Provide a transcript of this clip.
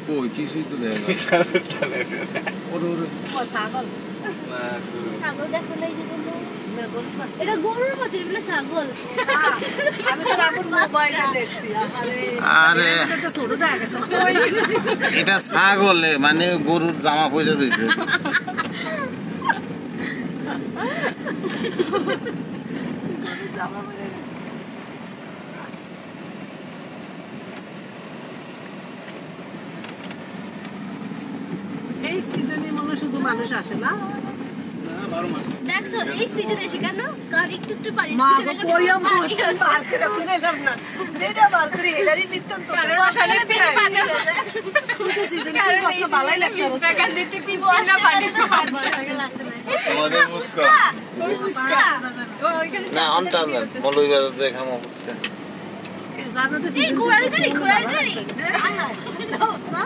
কই কিছুই তো দেখা ছাগল ছাগল দেখো নাই এটা গরুর মতো এগুলো ছাগল আমি তো রাবুর মোবাইলে দেখছি আরে এটা ছোট দেখা গেছে এটা ছাগল মানে গরুর জামা পরে রয়েছে জামা পরে গেছে এই সিজনে মনে শুধু মানুষ আসে না দেখছো এই সিজনে এসে কেন কার একটু একটু পারি মা কইয়া বলতে পার করে ফেললাম না যেটা বার করি এটারই নিত্যন্ত বসালে বেশি পানি হয়ে যায় তুই তো সিজন ছিল কষ্ট ভালোই লাগতো টাকা দিতে পিবো না পানি তো খাচ্ছে আমাদের মুস্কা মুস্কা না অনটা না মলই বাজার যে খামো মুস্কা জানো তো এই ঘোড়ার গাড়ি দোস্ত না